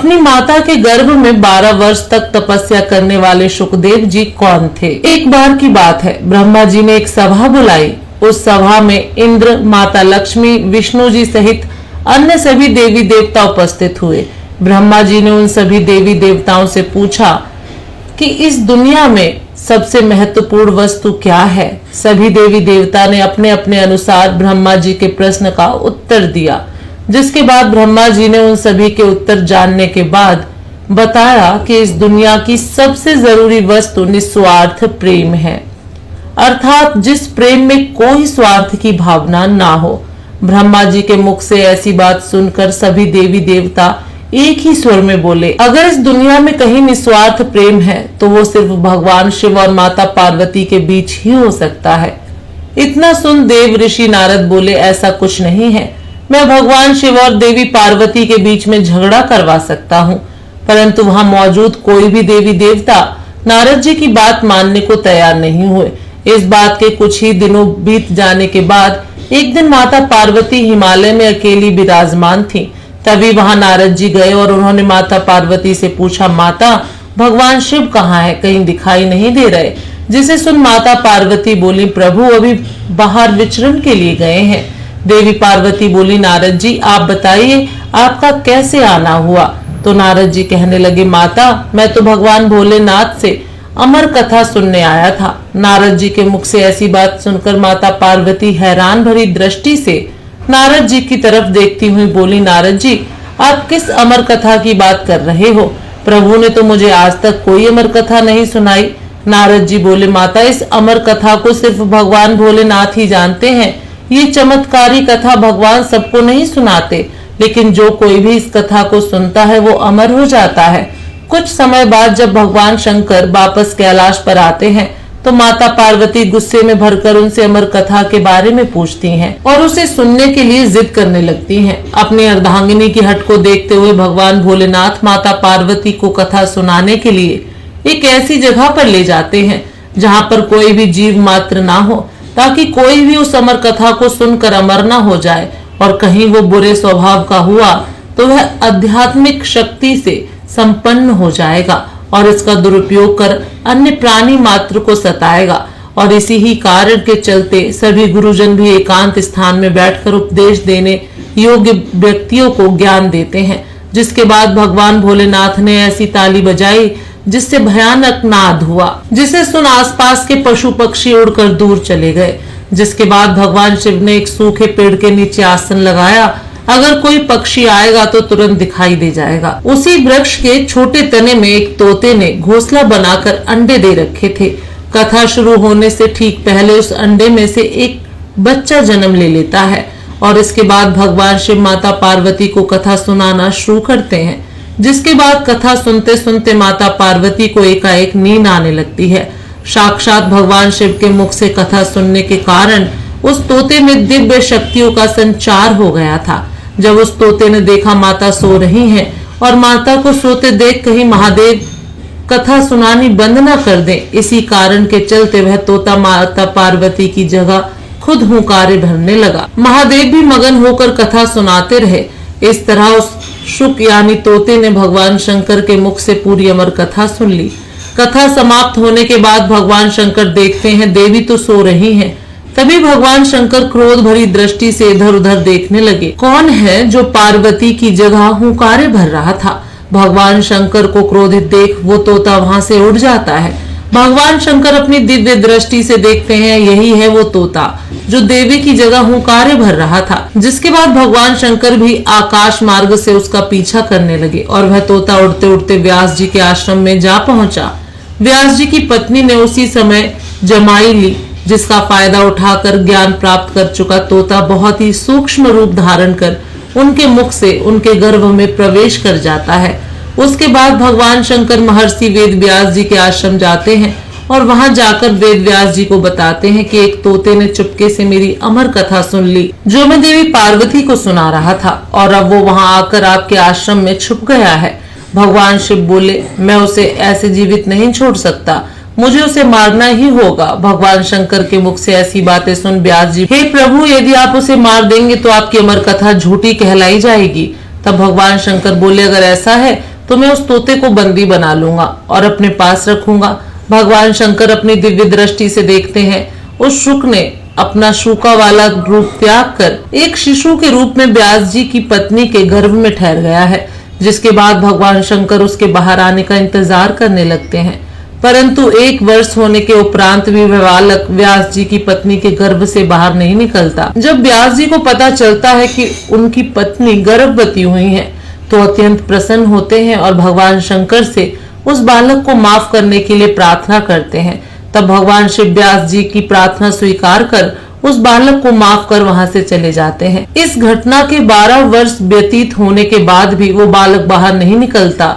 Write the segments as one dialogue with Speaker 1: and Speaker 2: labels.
Speaker 1: अपनी माता के गर्भ में 12 वर्ष तक तपस्या करने वाले शुकदेव जी कौन थे? एक बार की बात है, ब्रह्मा जी ने एक सभा बुलाई। उस सभा में इंद्र, माता लक्ष्मी, विष्णु जी सहित अन्य सभी देवी देवता उपस्थित हुए। ब्रह्मा जी ने उन सभी देवी देवताओं से पूछा कि इस दुनिया में सबसे महत्वपूर्ण वस्तु क्या है? सभी देवी देवता ने अपने अपने अनुसार ब्रह्मा जी के प्रश्न का उत्तर दिया, जिसके बाद ब्रह्मा जी ने उन सभी के उत्तर जानने के बाद बताया कि इस दुनिया की सबसे जरूरी वस्तु निस्वार्थ प्रेम है, अर्थात जिस प्रेम में कोई स्वार्थ की भावना ना हो। ब्रह्मा जी के मुख से ऐसी बात सुनकर सभी देवी देवता एक ही स्वर में बोले, अगर इस दुनिया में कहीं निस्वार्थ प्रेम है तो वो सिर्फ भगवान शिव और माता पार्वती के बीच ही हो सकता है। इतना सुन देव ऋषि नारद बोले, ऐसा कुछ नहीं है, मैं भगवान शिव और देवी पार्वती के बीच में झगड़ा करवा सकता हूँ। परंतु वहां मौजूद कोई भी देवी देवता नारद जी की बात मानने को तैयार नहीं हुए। इस बात के कुछ ही दिनों बीत जाने के बाद एक दिन माता पार्वती हिमालय में अकेली विराजमान थी। तभी वहां नारद जी गए और उन्होंने माता पार्वती से पूछा, माता भगवान शिव कहाँ है? कहीं दिखाई नहीं दे रहे। जिसे सुन माता पार्वती बोली, प्रभु अभी बाहर विचरण के लिए गए हैं। देवी पार्वती बोली, नारद जी आप बताइए आपका कैसे आना हुआ? तो नारद जी कहने लगे, माता मैं तो भगवान भोलेनाथ से अमर कथा सुनने आया था। नारद जी के मुख से ऐसी बात सुनकर माता पार्वती हैरान भरी दृष्टि से नारद जी की तरफ देखती हुई बोली, नारद जी आप किस अमर कथा की बात कर रहे हो? प्रभु ने तो मुझे आज तक कोई अमर कथा नहीं सुनाई। नारद जी बोले, माता इस अमर कथा को सिर्फ भगवान भोलेनाथ ही जानते हैं। ये चमत्कारी कथा भगवान सबको नहीं सुनाते, लेकिन जो कोई भी इस कथा को सुनता है वो अमर हो जाता है। कुछ समय बाद जब भगवान शंकर वापस कैलाश पर आते हैं तो माता पार्वती गुस्से में भरकर उनसे अमर कथा के बारे में पूछती हैं और उसे सुनने के लिए जिद करने लगती हैं। अपनी अर्धांगिनी की हट को देखते हुए भगवान भोलेनाथ माता पार्वती को कथा सुनाने के लिए एक ऐसी जगह पर ले जाते हैं जहाँ पर कोई भी जीव मात्र ना हो, ताकि कोई भी उस अमर कथा को सुनकर अमर ना हो जाए, और कहीं वो बुरे स्वभाव का हुआ तो वह आध्यात्मिक शक्ति से संपन्न हो जाएगा और इसका दुरुपयोग कर अन्य प्राणी मात्र को सताएगा। और इसी ही कारण के चलते सभी गुरुजन भी एकांत स्थान में बैठकर उपदेश देने योग्य व्यक्तियों को ज्ञान देते हैं। जिसके बाद भगवान भोलेनाथ ने ऐसी ताली बजाई जिससे भयानक नाद हुआ, जिसे सुन आसपास के पशु पक्षी उड़कर दूर चले गए। जिसके बाद भगवान शिव ने एक सूखे पेड़ के नीचे आसन लगाया, अगर कोई पक्षी आएगा तो तुरंत दिखाई दे जाएगा। उसी वृक्ष के छोटे तने में एक तोते ने घोंसला बनाकर अंडे दे रखे थे। कथा शुरू होने से ठीक पहले उस अंडे में से एक बच्चा जन्म ले लेता है और इसके बाद भगवान शिव माता पार्वती को कथा सुनाना शुरू करते हैं। जिसके बाद कथा सुनते सुनते माता पार्वती को एकाएक नींद आने लगती है। साक्षात भगवान शिव के मुख से कथा सुनने के कारण उस तोते में दिव्य शक्तियों का संचार हो गया था। जब उस तोते ने देखा माता सो रही हैं और माता को सोते देख कहीं महादेव कथा सुनानी बंद न कर दें, इसी कारण के चलते वह तोता माता पार्वती की जगह खुद हुंकारे भरने लगा। महादेव भी मगन होकर कथा सुनाते रहे। इस तरह उस शुक यानी तोते ने भगवान शंकर के मुख से पूरी अमर कथा सुन ली। कथा समाप्त होने के बाद भगवान शंकर देखते हैं देवी तो सो रही हैं। तभी भगवान शंकर क्रोध भरी दृष्टि से इधर उधर देखने लगे, कौन है जो पार्वती की जगह हुंकारे भर रहा था। भगवान शंकर को क्रोधित देख वो तोता वहां से उड़ जाता है। भगवान शंकर अपनी दिव्य दृष्टि से देखते हैं यही है वो तोता जो देवी की जगह हुंकारे भर रहा था। जिसके बाद भगवान शंकर भी आकाश मार्ग से उसका पीछा करने लगे और वह तोता उड़ते उड़ते व्यास जी के आश्रम में जा पहुंचा। व्यास जी की पत्नी ने उसी समय जमाई ली, जिसका फायदा उठाकर ज्ञान प्राप्त कर चुका तोता बहुत ही सूक्ष्म रूप धारण कर उनके मुख से उनके गर्भ में प्रवेश कर जाता है। उसके बाद भगवान शंकर महर्षि वेद व्यास जी के आश्रम जाते हैं और वहां जाकर वेद व्यास जी को बताते हैं कि एक तोते ने चुपके से मेरी अमर कथा सुन ली जो मैं देवी पार्वती को सुना रहा था और अब वो वहां आकर आपके आश्रम में छुप गया है। भगवान शिव बोले, मैं उसे ऐसे जीवित नहीं छोड़ सकता, मुझे उसे मारना ही होगा। भगवान शंकर के मुख से ऐसी बातें सुन व्यास जी, हे प्रभु यदि आप उसे मार देंगे तो आपकी अमर कथा झूठी कहलाई जाएगी। तब भगवान शंकर बोले, अगर ऐसा है तो मैं उस तोते को बंदी बना लूंगा और अपने पास रखूंगा। भगवान शंकर अपनी दिव्य दृष्टि से देखते हैं। उस शुक ने अपना शूका वाला रूप त्याग कर एक शिशु के रूप में व्यास जी की पत्नी के गर्भ में ठहर गया है, जिसके बाद भगवान शंकर उसके बाहर आने का इंतजार करने लगते हैं। परंतु 1 वर्ष होने के उपरांत भी वह बालक व्यास जी की पत्नी के गर्भ से बाहर नहीं निकलता। जब व्यास जी को पता चलता है कि उनकी पत्नी गर्भवती हुई है, तो अत्यंत प्रसन्न होते हैं और भगवान शंकर से उस बालक को माफ करने के लिए प्रार्थना करते हैं। तब भगवान शिव व्यास जी की प्रार्थना स्वीकार कर उस बालक को माफ कर वहां से चले जाते हैं। इस घटना के 12 वर्ष व्यतीत होने के बाद भी वो बालक बाहर नहीं निकलता।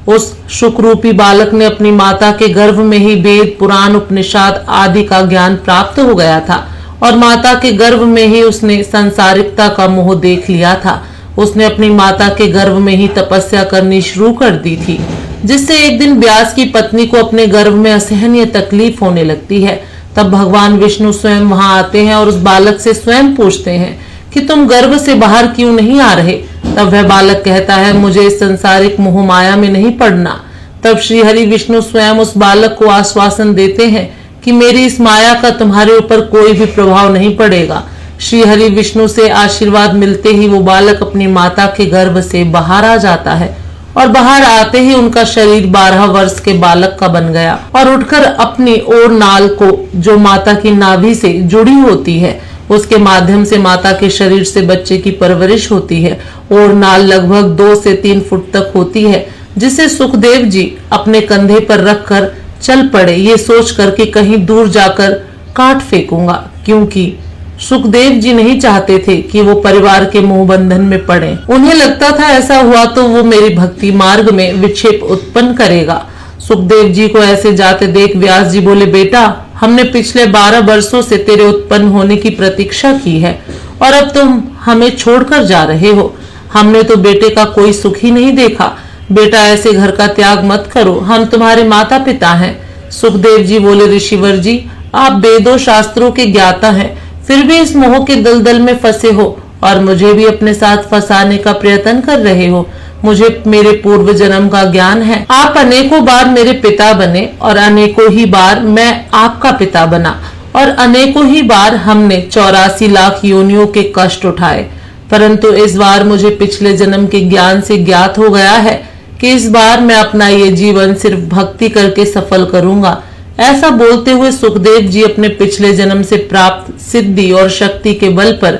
Speaker 1: उस शुक रूपी बालक ने अपनी माता के गर्भ में ही वेद, पुराण, उपनिषद आदि का ज्ञान प्राप्त हो गया था और माता के गर्भ में ही उसने सांसारिकता का मोह देख लिया था। उसने अपनी माता के गर्भ में ही तपस्या करनी शुरू कर दी थी, जिससे एक दिन व्यास की पत्नी को अपने गर्भ में असहनीय तकलीफ होने लगती है। तब भगवान विष्णु स्वयं वहां आते हैं और उस बालक से स्वयं पूछते हैं कि तुम गर्भ से बाहर क्यों नहीं आ रहे। तब वह बालक कहता है, मुझे इस संसारिक मोह माया में नहीं पड़ना। तब श्री हरि विष्णु स्वयं उस बालक को आश्वासन देते हैं कि मेरी इस माया का तुम्हारे ऊपर कोई भी प्रभाव नहीं पड़ेगा। श्री हरि विष्णु से आशीर्वाद मिलते ही वो बालक अपनी माता के गर्भ से बाहर आ जाता है और बाहर आते ही उनका शरीर 12 वर्ष के बालक का बन गया और उठकर अपनी ओर नाल को, जो माता की नाभि से जुड़ी होती है, उसके माध्यम से माता के शरीर से बच्चे की परवरिश होती है। और नाल लगभग 2 से 3 फुट तक होती है, जिसे सुखदेव जी अपने कंधे पर रखकर चल पड़े, ये सोचकर कि कहीं दूर जाकर काट फेंकूंगा, क्योंकि सुखदेव जी नहीं चाहते थे कि वो परिवार के मोह बंधन में पड़े। उन्हें लगता था ऐसा हुआ तो वो मेरी भक्ति मार्ग में विक्षेप उत्पन्न करेगा। सुखदेव जी को ऐसे जाते देख व्यास जी बोले, बेटा, हमने पिछले 12 वर्षों से तेरे उत्पन्न होने की प्रतीक्षा की है और अब तुम हमें छोड़कर जा रहे हो। हमने तो बेटे का कोई सुख ही नहीं देखा। बेटा, ऐसे घर का त्याग मत करो, हम तुम्हारे माता पिता हैं। सुखदेव जी बोले, ऋषिवर जी, आप वेदों शास्त्रों के ज्ञाता हैं, फिर भी इस मोह के दलदल में फंसे हो और मुझे भी अपने साथ फंसाने का प्रयत्न कर रहे हो। मुझे मेरे पूर्व जन्म का ज्ञान है। आप अनेकों बार मेरे पिता बने और अनेकों ही बार मैं आपका पिता बना और अनेकों ही बार हमने 84 लाख योनियों के कष्ट उठाए। परंतु इस बार मुझे पिछले जन्म के ज्ञान से ज्ञात हो गया है कि इस बार मैं अपना ये जीवन सिर्फ भक्ति करके सफल करूंगा। ऐसा बोलते हुए सुखदेव जी अपने पिछले जन्म से प्राप्त सिद्धि और शक्ति के बल पर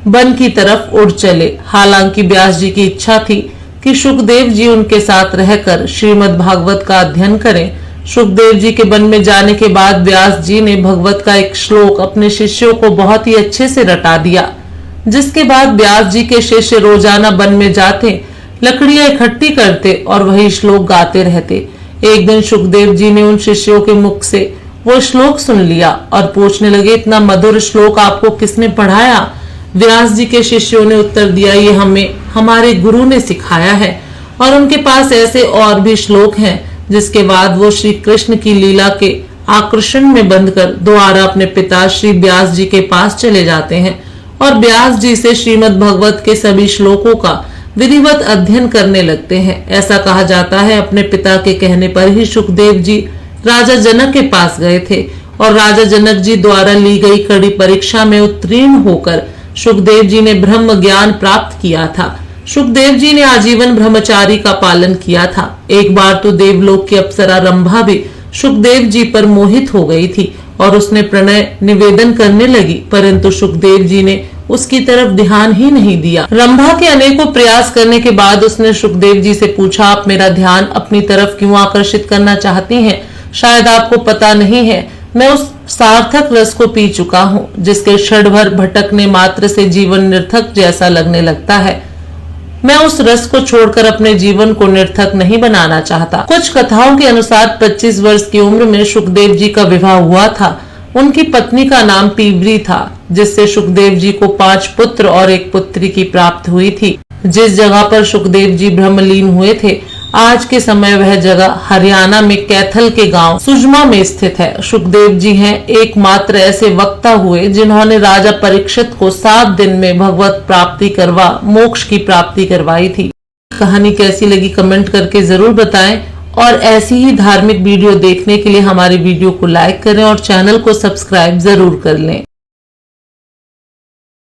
Speaker 1: वन की तरफ उड़ चले। हालांकि व्यास जी की इच्छा थी कि सुखदेव जी उनके साथ रहकर श्रीमद् भागवत का अध्ययन करें। सुखदेव जी के वन में जाने के बाद व्यास जी ने भगवत का एक श्लोक अपने शिष्यों को बहुत ही अच्छे से रटा दिया, जिसके बाद व्यास जी के शिष्य रोजाना वन में जाते, लकड़ियां इकट्ठी करते और वही श्लोक गाते रहते। एक दिन सुखदेव जी ने उन शिष्यों के मुख से वो श्लोक सुन लिया और पूछने लगे, इतना मधुर श्लोक आपको किसने पढ़ाया? व्यास जी के शिष्यों ने उत्तर दिया, ये हमें हमारे गुरु ने सिखाया है। और उनके पास ऐसे और भी श्लोक हैं, जिसके बाद वो श्री कृष्ण की लीला के आकर्षण में बंधकर दोबारा अपने पिता श्री व्यास जी के पास चले जाते हैं और व्यास जी से श्रीमद् भागवत के सभी श्लोकों का विधिवत अध्ययन करने लगते हैं। ऐसा कहा जाता है अपने पिता के कहने पर ही सुखदेव जी राजा जनक के पास गए थे और राजा जनक जी द्वारा ली गई कड़ी परीक्षा में उत्तीर्ण होकर सुखदेव जी ने ब्रह्म ज्ञान प्राप्त किया था। सुखदेव जी ने आजीवन ब्रह्मचारी का पालन किया था। एक बार तो देवलोक की अप्सरा रंभा भी सुखदेव जी पर मोहित हो गई थी और उसने प्रणय निवेदन करने लगी, परंतु सुखदेव जी ने उसकी तरफ ध्यान ही नहीं दिया। रंभा के अनेकों प्रयास करने के बाद उसने सुखदेव जी से पूछा, आप मेरा ध्यान अपनी तरफ क्यों आकर्षित करना चाहती हैं? शायद आपको पता नहीं है, मैं उस सार्थक रस को पी चुका हूँ, जिसके क्षण भर भटकने मात्र से जीवन निर्थक जैसा लगने लगता है। मैं उस रस को छोड़कर अपने जीवन को निर्थक नहीं बनाना चाहता। कुछ कथाओं के अनुसार 25 वर्ष की उम्र में सुखदेव जी का विवाह हुआ था। उनकी पत्नी का नाम पीवरी था, जिससे सुखदेव जी को 5 पुत्र और 1 पुत्री की प्राप्त हुई थी। जिस जगह पर सुखदेव जी ब्रह्मलीन हुए थे, आज के समय वह जगह हरियाणा में कैथल के गांव सुजमा में स्थित है। सुखदेव जी हैं एकमात्र ऐसे वक्ता हुए जिन्होंने राजा परीक्षित को 7 दिन में भगवत प्राप्ति करवा मोक्ष की प्राप्ति करवाई थी। कहानी कैसी लगी कमेंट करके जरूर बताएं और ऐसी ही धार्मिक वीडियो देखने के लिए हमारे वीडियो को लाइक करें और चैनल को सब्सक्राइब जरूर कर लें।